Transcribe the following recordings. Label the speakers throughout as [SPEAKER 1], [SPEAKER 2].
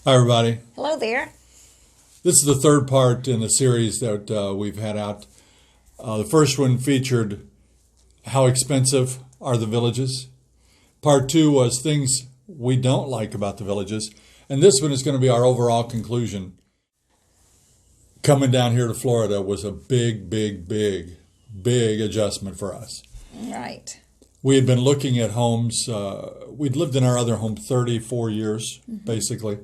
[SPEAKER 1] Hi, everybody.
[SPEAKER 2] Hello there.
[SPEAKER 1] This is the third part in the series that we've had out. The first one featured how expensive are the villages. Part two was things we don't like about the villages. And this one is going to be our overall conclusion. Coming down here to Florida was a big adjustment for us.
[SPEAKER 2] Right.
[SPEAKER 1] We had been looking at homes. We'd lived in our other home 34 years, basically.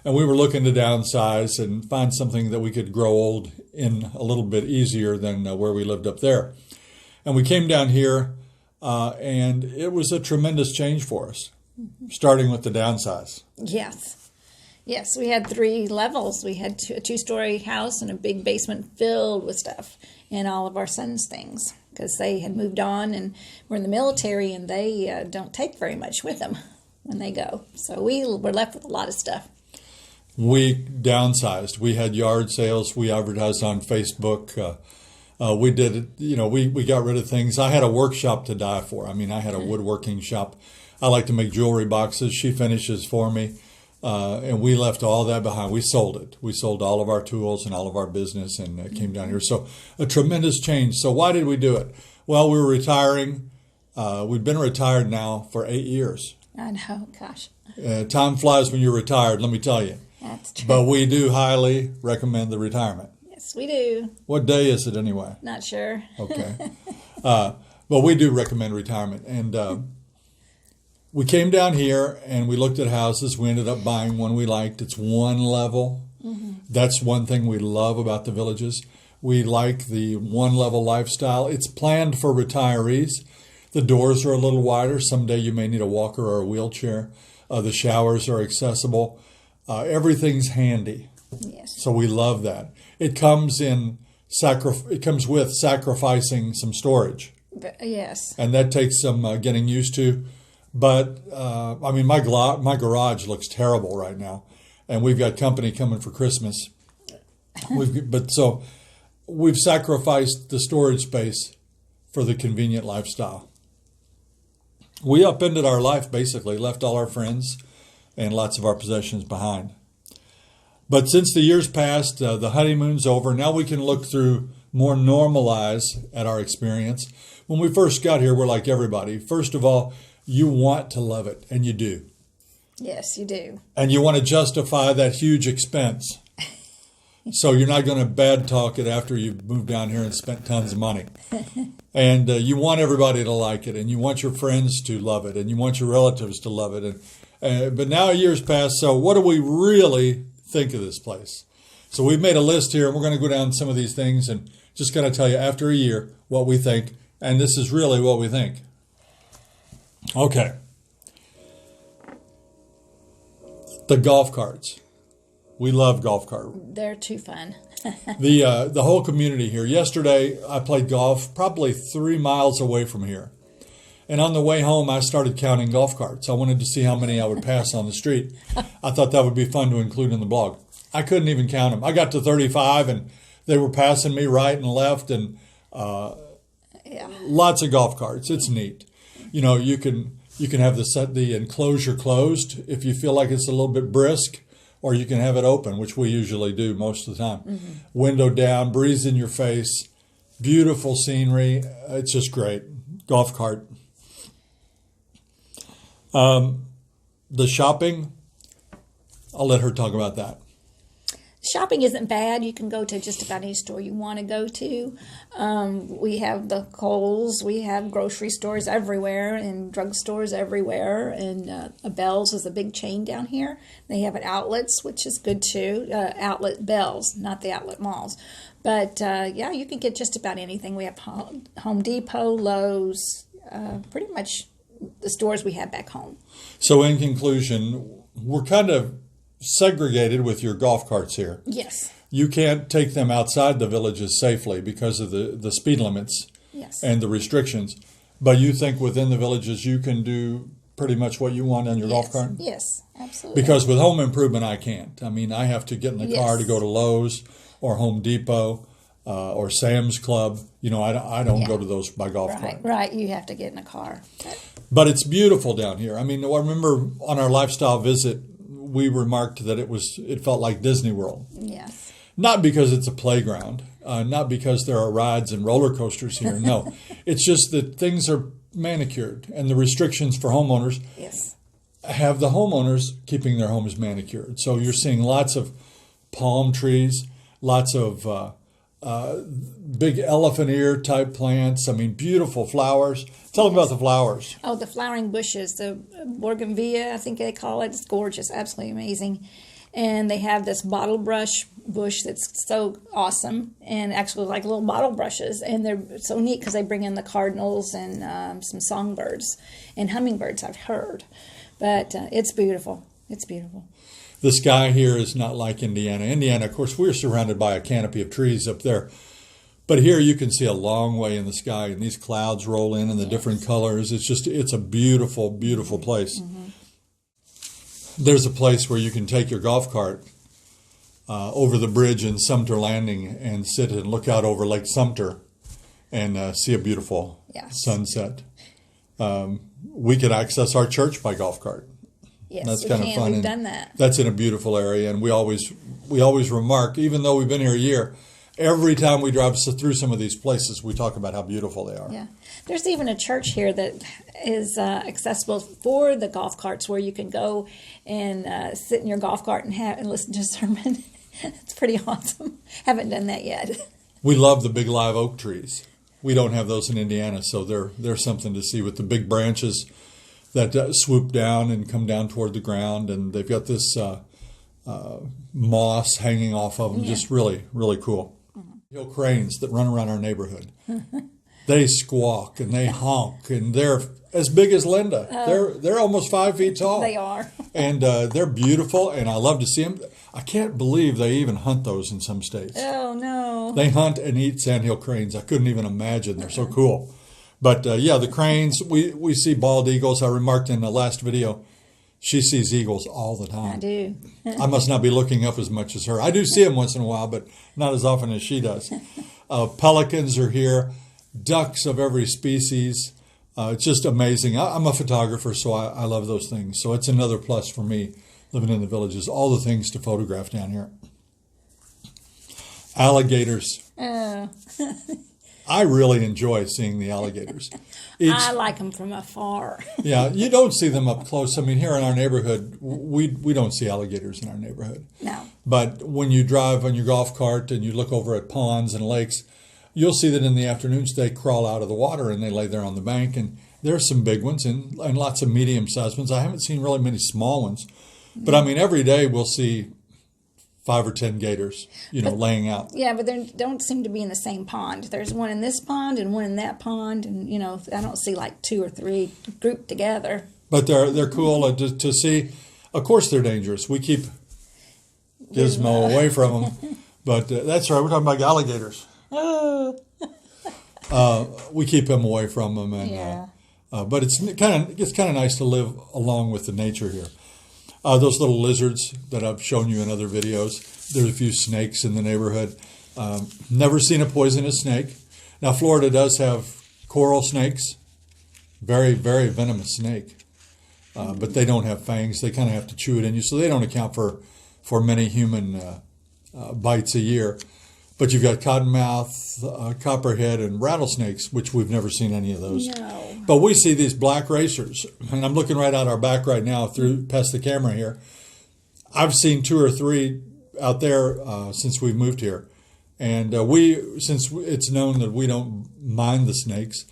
[SPEAKER 1] And we were looking to downsize and find something that we could grow old in a little bit easier than where we lived up there. And we came down here, and it was a tremendous change for us, starting with the downsize.
[SPEAKER 2] Yes. Yes, we had 3 levels. We had a 2-story house and a big basement filled with stuff and all of our son's things because they had moved on and were in the military, and they don't take very much with them when they go. So we were left with a lot of stuff.
[SPEAKER 1] We downsized. We had yard sales. We advertised on Facebook. We did it. We got rid of things. I had a workshop to die for. I mean, I had a woodworking shop. I like to make jewelry boxes. She finishes for me. And we left all that behind. We sold it. We sold all of our tools and all of our business and came down here. So a tremendous change. So why did we do it? Well, we were retiring. We've been retired now for 8 years.
[SPEAKER 2] I know, gosh.
[SPEAKER 1] Time flies when you're retired, let me tell you.
[SPEAKER 2] That's true.
[SPEAKER 1] But we do highly recommend the retirement.
[SPEAKER 2] Yes, we do.
[SPEAKER 1] What day is it anyway?
[SPEAKER 2] Not sure.
[SPEAKER 1] Okay. But we do recommend retirement. And we came down here and we looked at houses. We ended up buying one we liked. It's one level. That's one thing we love about the villages. We like the one level lifestyle. It's planned for retirees. The doors are a little wider. Someday you may need a walker or a wheelchair. The showers are accessible. Everything's handy.
[SPEAKER 2] Yes.
[SPEAKER 1] So we love that. It comes with sacrificing some storage.
[SPEAKER 2] Yes.
[SPEAKER 1] And that takes some getting used to. But I mean, my garage looks terrible right now, and we've got company coming for Christmas. So we've sacrificed the storage space for the convenient lifestyle. We upended our life, basically, left all our friends and lots of our possessions behind. But since the years passed, the honeymoon's over. Now we can look through more normalized at our experience. When we first got here, we're like everybody. First of all, you want to love it, and you do.
[SPEAKER 2] Yes, you do.
[SPEAKER 1] And you want to justify that huge expense. So you're not going to bad talk it after you've moved down here and spent tons of money. And you want everybody to like it, and you want your friends to love it, and you want your relatives to love it. But now years pass, so what do we really think of this place? So we've made a list here, and we're going to go down some of these things and just going to tell you after a year what we think, and this is really what we think. Okay. The golf carts. We love golf carts.
[SPEAKER 2] They're too fun.
[SPEAKER 1] The whole community here. Yesterday, I played golf probably 3 miles away from here. And on the way home, I started counting golf carts. I wanted to see how many I would pass on the street. I thought that would be fun to include in the blog. I couldn't even count them. I got to 35, and they were passing me right and left, and lots of golf carts. It's neat. You know, you can have the enclosure closed if you feel like it's a little bit brisk, or you can have it open, which we usually do most of the time. Window down, breeze in your face, beautiful scenery. It's just great. Golf cart. The shopping, I'll let her talk about that.
[SPEAKER 2] Shopping isn't bad. You can go to just about any store you want to go to. We have the Kohl's. We have grocery stores everywhere and drugstores everywhere. And Bell's is a big chain down here. They have outlets, which is good too. Outlet Bell's, not the outlet malls. But you can get just about anything. We have Home Depot, Lowe's, pretty much the stores we have back home.
[SPEAKER 1] So in conclusion, we're kind of segregated with your golf carts here.
[SPEAKER 2] Yes.
[SPEAKER 1] You can't take them outside the villages safely because of the speed limits and the restrictions. But you think within the villages you can do pretty much what you want on your golf cart?
[SPEAKER 2] Yes, absolutely.
[SPEAKER 1] Because with home improvement, I can't. I mean, I have to get in the car to go to Lowe's or Home Depot or Sam's Club. You know, I don't go to those by golf cart.
[SPEAKER 2] Right, you have to get in a car.
[SPEAKER 1] But it's beautiful down here. I mean, I remember on our lifestyle visit, we remarked that it felt like Disney World.
[SPEAKER 2] Yes.
[SPEAKER 1] Not because it's a playground, not because there are rides and roller coasters here. No, it's just that things are manicured, and the restrictions for homeowners
[SPEAKER 2] Yes.
[SPEAKER 1] have the homeowners keeping their homes manicured. So you're seeing lots of palm trees, lots of big elephant ear type plants. I mean, beautiful flowers. Tell them about the flowers.
[SPEAKER 2] Oh, the flowering bushes, the bougainvillea, I think they call it. It's gorgeous, absolutely amazing. And they have this bottle brush bush that's so awesome, and actually like little bottle brushes. And they're so neat because they bring in the cardinals and some songbirds and hummingbirds, I've heard. But it's beautiful. It's beautiful.
[SPEAKER 1] The sky here is not like Indiana. Indiana, of course, we're surrounded by a canopy of trees up there. But here you can see a long way in the sky, and these clouds roll in the different colors. It's a beautiful, beautiful place. Mm-hmm. There's a place where you can take your golf cart over the bridge in Sumter Landing and sit and look out over Lake Sumter and see a beautiful sunset. We could access our church by golf cart.
[SPEAKER 2] Yes,
[SPEAKER 1] that's kind of fun.
[SPEAKER 2] We've done that.
[SPEAKER 1] That's in a beautiful area, and we always remark, even though we've been here a year, every time we drive through some of these places, we talk about how beautiful they are.
[SPEAKER 2] Yeah, there's even a church here that is accessible for the golf carts, where you can go and sit in your golf cart and listen to a sermon. It's pretty awesome. Haven't done that yet.
[SPEAKER 1] We love the big live oak trees. We don't have those in Indiana, so they're something to see with the big branches that swoop down and come down toward the ground, and they've got this moss hanging off of them. Yeah. Just really, really cool. Mm-hmm. Hill cranes that run around our neighborhood. They squawk and they honk, and they're as big as Linda. They're almost 5 feet tall.
[SPEAKER 2] They are.
[SPEAKER 1] And they're beautiful, and I love to see them. I can't believe they even hunt those in some states.
[SPEAKER 2] Oh, no.
[SPEAKER 1] They hunt and eat sandhill cranes. I couldn't even imagine. They're so cool. But, the cranes, we see bald eagles. I remarked in the last video, she sees eagles all the time.
[SPEAKER 2] I do.
[SPEAKER 1] I must not be looking up as much as her. I do see them once in a while, but not as often as she does. Pelicans are here. Ducks of every species. It's just amazing. I'm a photographer, so I love those things. So it's another plus for me living in the villages. All the things to photograph down here. Alligators.
[SPEAKER 2] Oh.
[SPEAKER 1] I really enjoy seeing the alligators.
[SPEAKER 2] I like them from afar.
[SPEAKER 1] Yeah, you don't see them up close. I mean, here in our neighborhood, we don't see alligators in our neighborhood.
[SPEAKER 2] No.
[SPEAKER 1] But when you drive on your golf cart and you look over at ponds and lakes, you'll see that in the afternoons they crawl out of the water and they lay there on the bank. And there are some big ones and lots of medium-sized ones. I haven't seen really many small ones. But, I mean, every day we'll see 5 or 10 gators, laying out.
[SPEAKER 2] Yeah, but they don't seem to be in the same pond. There's one in this pond and one in that pond, and I don't see like 2 or 3 grouped together.
[SPEAKER 1] But they're cool to see. Of course, they're dangerous. We keep Gizmo away from them, but that's right. We're talking about alligators.
[SPEAKER 2] Oh.
[SPEAKER 1] We keep them away from them, and but it's kind of nice to live along with the nature here. Those little lizards that I've shown you in other videos. There's a few snakes in the neighborhood. Never seen a poisonous snake. Now, Florida does have coral snakes. Very, very venomous snake. But they don't have fangs. They kind of have to chew it in you. So they don't account for many human bites a year. But you've got cottonmouth, copperhead, and rattlesnakes, which we've never seen any of those.
[SPEAKER 2] No.
[SPEAKER 1] But we see these black racers, and I'm looking right out our back right now past the camera here. I've seen 2 or 3 out there since we've moved here. And since it's known that we don't mind the snakes,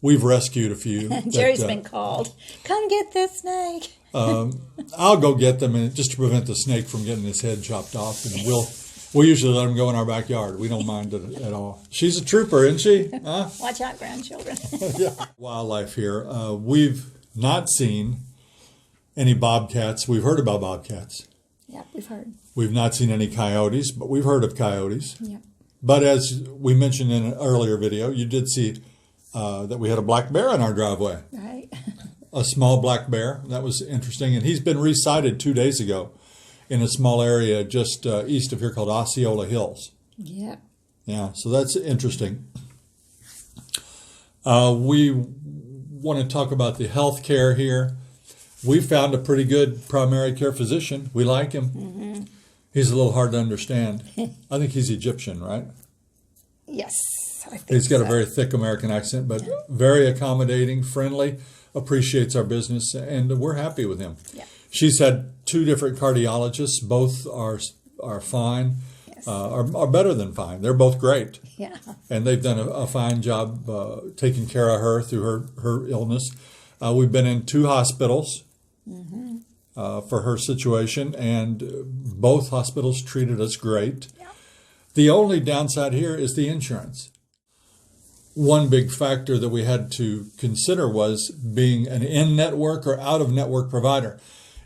[SPEAKER 1] we've rescued a few.
[SPEAKER 2] Jerry's been called. Come get this snake.
[SPEAKER 1] I'll go get them just to prevent the snake from getting his head chopped off, and we'll usually let them go in our backyard. We don't mind it at all. She's a trooper, isn't she? Huh?
[SPEAKER 2] Watch out, grandchildren.
[SPEAKER 1] Yeah. Wildlife here. We've not seen any bobcats. We've heard about bobcats.
[SPEAKER 2] Yeah, we've heard.
[SPEAKER 1] We've not seen any coyotes, but we've heard of coyotes.
[SPEAKER 2] Yeah.
[SPEAKER 1] But as we mentioned in an earlier video, you did see that we had a black bear in our driveway.
[SPEAKER 2] Right.
[SPEAKER 1] A small black bear. That was interesting. And he's been resighted 2 days ago in a small area just east of here called Osceola Hills.
[SPEAKER 2] Yeah.
[SPEAKER 1] Yeah, so that's interesting. We want to talk about the health care here. we found a pretty good primary care physician. We like him. Mm-hmm. He's a little hard to understand. I think he's Egyptian, right?
[SPEAKER 2] Yes, I think
[SPEAKER 1] he's got
[SPEAKER 2] so.
[SPEAKER 1] a very thick American accent, but very accommodating, friendly, appreciates our business, and we're happy with him.
[SPEAKER 2] Yeah.
[SPEAKER 1] She's had 2 different cardiologists. Both are fine,
[SPEAKER 2] Yes.
[SPEAKER 1] are better than fine. They're both great.
[SPEAKER 2] Yeah.
[SPEAKER 1] And they've done a fine job taking care of her through her illness. We've been in 2 hospitals for her situation, and both hospitals treated us great.
[SPEAKER 2] Yeah.
[SPEAKER 1] The only downside here is the insurance. One big factor that we had to consider was being an in-network or out-of-network provider.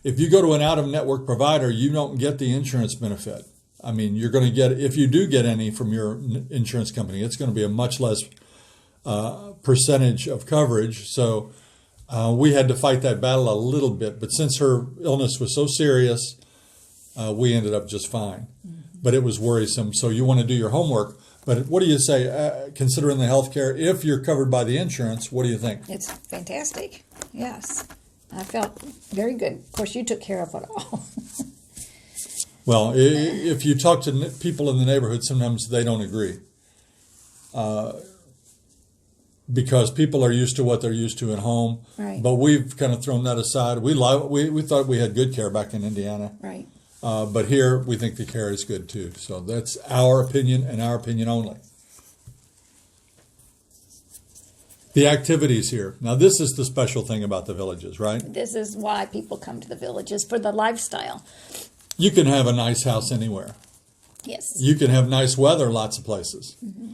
[SPEAKER 1] If you go to an out-of-network provider, you don't get the insurance benefit. I mean, you're going to get, if you do get any from your insurance company, it's going to be a much less percentage of coverage. So we had to fight that battle a little bit. But since her illness was so serious, we ended up just fine. Mm-hmm. But it was worrisome. So you want to do your homework. But what do you say, considering the health care, if you're covered by the insurance, what do you think?
[SPEAKER 2] It's fantastic. Yes. I felt very good. Of course, you took care of it all.
[SPEAKER 1] Well, if you talk to people in the neighborhood, sometimes they don't agree. Because people are used to what they're used to at home.
[SPEAKER 2] Right.
[SPEAKER 1] But we've kind of thrown that aside. We thought we had good care back in Indiana.
[SPEAKER 2] Right.
[SPEAKER 1] But here, we think the care is good, too. So that's our opinion and our opinion only. The activities here. Now, this is the special thing about the villages, right?
[SPEAKER 2] This is why people come to the villages, for the lifestyle.
[SPEAKER 1] You can have a nice house anywhere.
[SPEAKER 2] Yes.
[SPEAKER 1] You can have nice weather lots of places. Mm-hmm.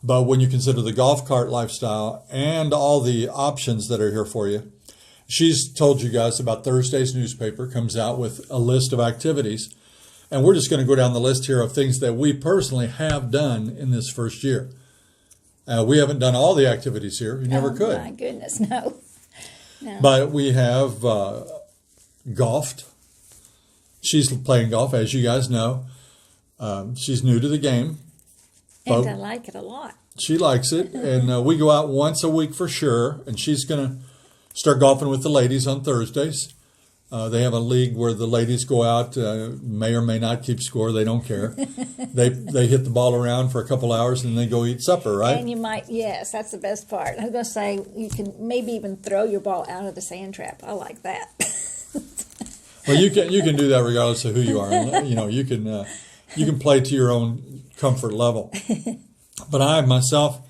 [SPEAKER 1] But when you consider the golf cart lifestyle and all the options that are here for you, she's told you guys about Thursday's newspaper, comes out with a list of activities. And we're just going to go down the list here of things that we personally have done in this first year. We haven't done all the activities here. You never could.
[SPEAKER 2] My goodness, no.
[SPEAKER 1] But we have golfed. She's playing golf, as you guys know. She's new to the game.
[SPEAKER 2] And I like it a lot.
[SPEAKER 1] She likes it. And we go out once a week for sure. And she's going to start golfing with the ladies on Thursdays. They have a league where the ladies go out, may or may not keep score. They don't care. They hit the ball around for a couple hours and they go eat supper, right?
[SPEAKER 2] And you might, yes, that's the best part. I was going to say, you can maybe even throw your ball out of the sand trap. I like that.
[SPEAKER 1] Well, you can do that regardless of who you are. You know, you can play to your own comfort level. But I myself,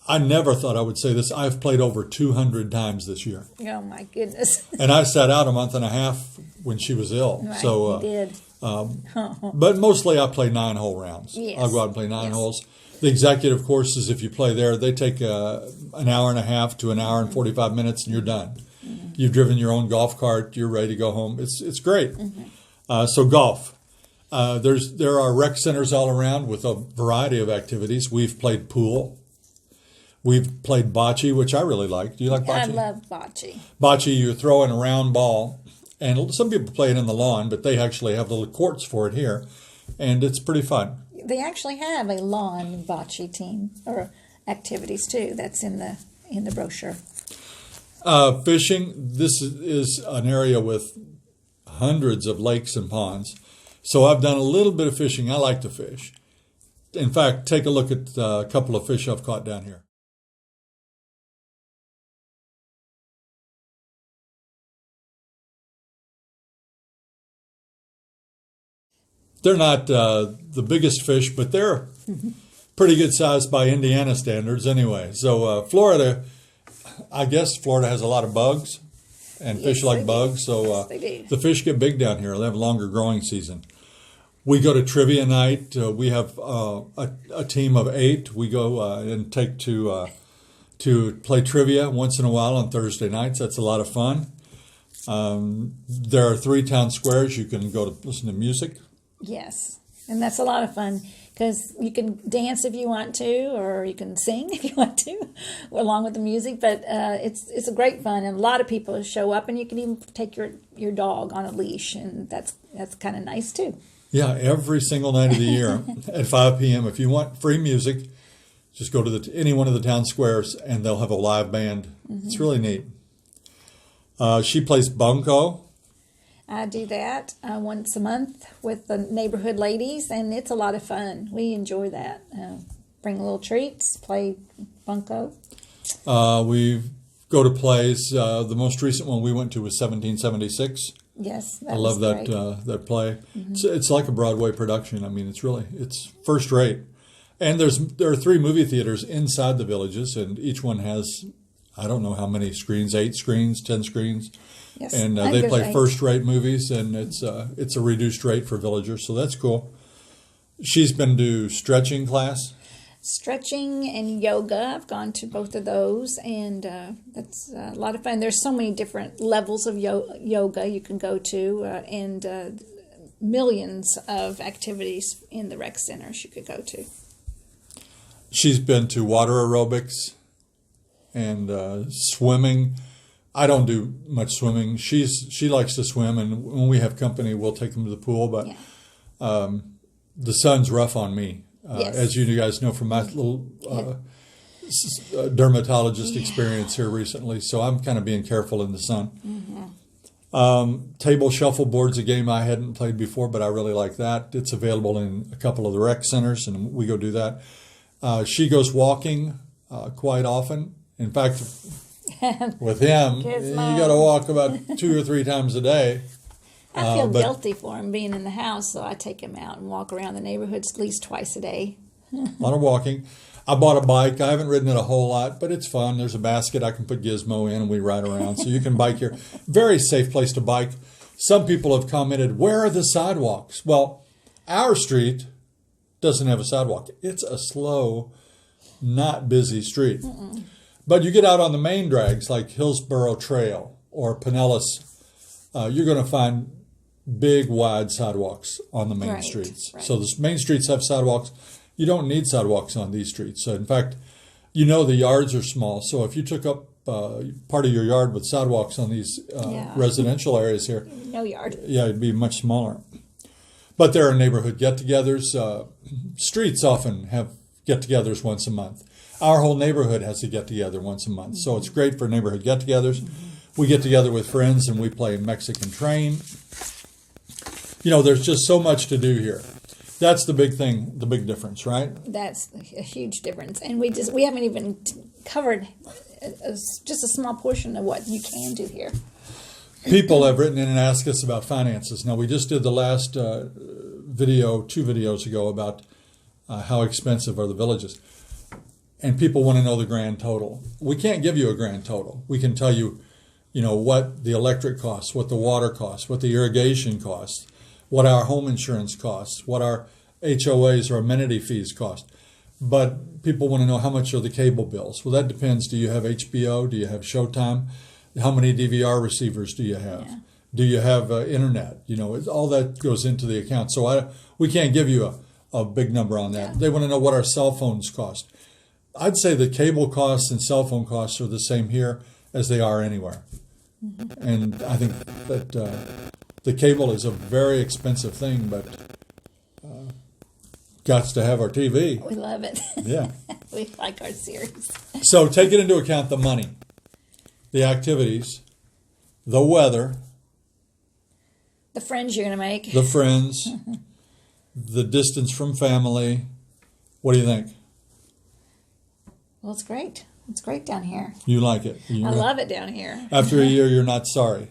[SPEAKER 1] I never thought I would say this. I've played over 200 times this year.
[SPEAKER 2] Oh, my goodness.
[SPEAKER 1] And I sat out a month and a half when she was ill.
[SPEAKER 2] Right,
[SPEAKER 1] so,
[SPEAKER 2] you did.
[SPEAKER 1] But mostly I play 9-hole rounds.
[SPEAKER 2] Yes.
[SPEAKER 1] I'll go out and play 9 holes. The executive courses, if you play there, they take an hour and a half to an hour and 45 minutes and you're done. Mm-hmm. You've driven your own golf cart. You're ready to go home. It's great. Mm-hmm. So golf. There are rec centers all around with a variety of activities. We've played pool. We've played bocce, which I really like. Do you like bocce?
[SPEAKER 2] I love bocce.
[SPEAKER 1] Bocce, you throw in a round ball, and some people play it in the lawn, but they actually have little courts for it here, and it's pretty fun.
[SPEAKER 2] They actually have a lawn bocce team or activities too. That's in the brochure.
[SPEAKER 1] Fishing. This is an area with hundreds of lakes and ponds, so I've done a little bit of fishing. I like to fish. In fact, take a look at a couple of fish I've caught down here. They're not the biggest fish, but they're pretty good size by Indiana standards anyway. So Florida, I guess Florida has a lot of bugs, and fish like bugs. So the fish get big down here. They have a longer growing season. We go to trivia night. We have a team of 8. We go and take to play trivia once in a while on Thursday nights. That's a lot of fun. There are 3 town squares. You can go to listen to music.
[SPEAKER 2] Yes, and that's a lot of fun because you can dance if you want to, or you can sing if you want to, along with the music. But it's a great fun, and a lot of people show up, and you can even take your dog on a leash, and that's kind of nice too. Yeah,
[SPEAKER 1] every single night of the year at 5 p.m. If you want free music, just go to any one of the town squares, and they'll have a live band. Mm-hmm. It's really neat. She plays bunco.
[SPEAKER 2] I do that once a month with the neighborhood ladies, and it's a lot of fun. We enjoy that. Bring little treats, play bunco.
[SPEAKER 1] We go to plays. The most recent one we went to was 1776.
[SPEAKER 2] Yes, that
[SPEAKER 1] I love
[SPEAKER 2] was
[SPEAKER 1] that play. It's like a Broadway production. I mean, it's first rate. And there are 3 movie theaters inside the villages, and each one has, I don't know how many screens, 8 screens, 10 screens.
[SPEAKER 2] Yes,
[SPEAKER 1] And they play first-rate movies, and it's a reduced rate for villagers, so that's cool. She's been to stretching class.
[SPEAKER 2] Stretching and yoga. I've gone to both of those, and that's a lot of fun. There's so many different levels of yoga you can go to, and millions of activities in the rec centers you could go to.
[SPEAKER 1] She's been to water aerobics and swimming. I don't do much swimming. She likes to swim, and when we have company, we'll take them to the pool. But the sun's rough on me,
[SPEAKER 2] Yes.
[SPEAKER 1] as you guys know from my little dermatologist experience here recently. So I'm kind of being careful in the sun. Table shuffleboard's a game I hadn't played before, but I really like that. It's available in a couple of the rec centers, and we go do that. She goes walking quite often. In fact, with him, you got to walk about 2 or 3 times a day.
[SPEAKER 2] I feel guilty for him being in the house, so I take him out and walk around the neighborhoods at least twice a day.
[SPEAKER 1] A lot of walking. I bought a bike. I haven't ridden it a whole lot, but it's fun. There's a basket I can put Gizmo in, and we ride around. So you can bike here. Very safe place to bike. Some people have commented, where are the sidewalks? Well, our street doesn't have a sidewalk. It's a slow, not busy street. But you get out on the main drags like Hillsborough Trail or Pinellas, you're going to find big, wide sidewalks on the main streets. Right. So the main streets have sidewalks. You don't need sidewalks on these streets. So in fact, the yards are small. So if you took up part of your yard with sidewalks on these residential areas here,
[SPEAKER 2] no yard.
[SPEAKER 1] Yeah, it'd be much smaller. But there are neighborhood get-togethers. Streets often have get-togethers once a month. Our whole neighborhood has a get-together once a month. So it's great for neighborhood get-togethers. We get together with friends and we play Mexican Train. There's just so much to do here. That's the big thing, the big difference, right?
[SPEAKER 2] That's a huge difference. And we haven't even covered just a small portion of what you can do here.
[SPEAKER 1] People have written in and asked us about finances. Now, we just did the last video, 2 videos ago, about how expensive are the villages. And people want to know the grand total. We can't give you a grand total. We can tell you, what the electric costs, what the water costs, what the irrigation costs, what our home insurance costs, what our HOAs or amenity fees cost. But people want to know how much are the cable bills. Well, that depends. Do you have HBO? Do you have Showtime? How many DVR receivers do you have? Yeah. Do you have internet? All that goes into the account. So we can't give you a big number on that. Yeah. They want to know what our cell phones cost. I'd say the cable costs and cell phone costs are the same here as they are anywhere. And I think that the cable is a very expensive thing, but got to have our TV.
[SPEAKER 2] We love it.
[SPEAKER 1] Yeah.
[SPEAKER 2] We like our series.
[SPEAKER 1] So take it into account, the money, the activities, the weather.
[SPEAKER 2] The friends you're going to make.
[SPEAKER 1] The friends, the distance from family. What do you think?
[SPEAKER 2] Well, it's great. It's great down here.
[SPEAKER 1] You like it?
[SPEAKER 2] I love it down here.
[SPEAKER 1] After a year, you're not sorry?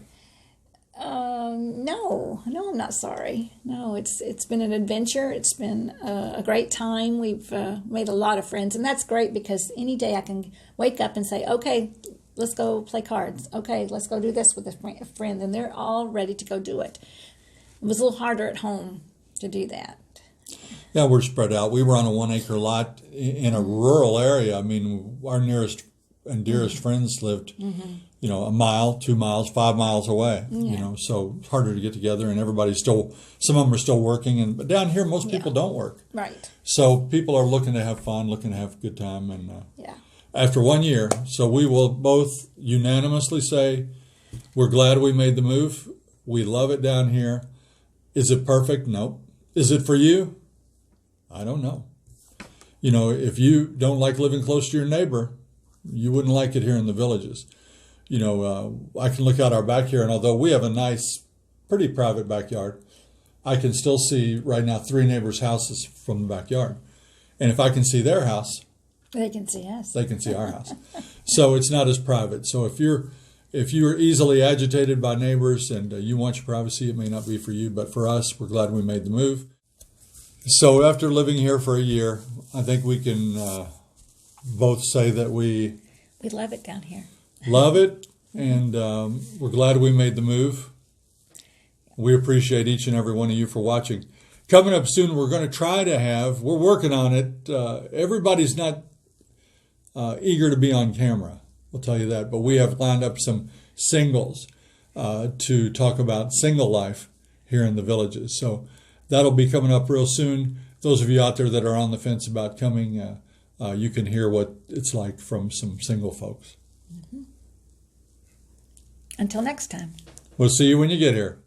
[SPEAKER 2] No, I'm not sorry. No, it's been an adventure. It's been a great time. We've made a lot of friends, and that's great because any day I can wake up and say, okay, let's go play cards. Okay, let's go do this with a friend, and they're all ready to go do it. It was a little harder at home to do that.
[SPEAKER 1] Yeah, we're spread out. We were on a 1-acre lot in a rural area. I mean, our nearest and dearest friends lived, a mile, 2 miles, 5 miles away.
[SPEAKER 2] Yeah.
[SPEAKER 1] So it's harder to get together, and some of them are still working. But down here, most people don't work.
[SPEAKER 2] Right.
[SPEAKER 1] So people are looking to have fun, looking to have a good time. And after 1 year, so we will both unanimously say we're glad we made the move. We love it down here. Is it perfect? Nope. Is it for you? I don't know. If you don't like living close to your neighbor, you wouldn't like it here in the villages. I can look out our back here, and although we have a nice, pretty private backyard, I can still see right now 3 neighbors' houses from the backyard. And if I can see their house,
[SPEAKER 2] they can see us.
[SPEAKER 1] They can see our house. So it's not as private. So if you're easily agitated by neighbors and you want your privacy, it may not be for you. But for us, we're glad we made the move. So after living here for a year, I think we can both say that we
[SPEAKER 2] love it down here.
[SPEAKER 1] Love it, and we're glad we made the move. We appreciate each and every one of you for watching. Coming up soon, we're going to try to we're working on it. Everybody's not eager to be on camera, we'll tell you that, but we have lined up some singles to talk about single life here in the villages. So that'll be coming up real soon. Those of you out there that are on the fence about coming, you can hear what it's like from some single folks.
[SPEAKER 2] Until next time.
[SPEAKER 1] We'll see you when you get here.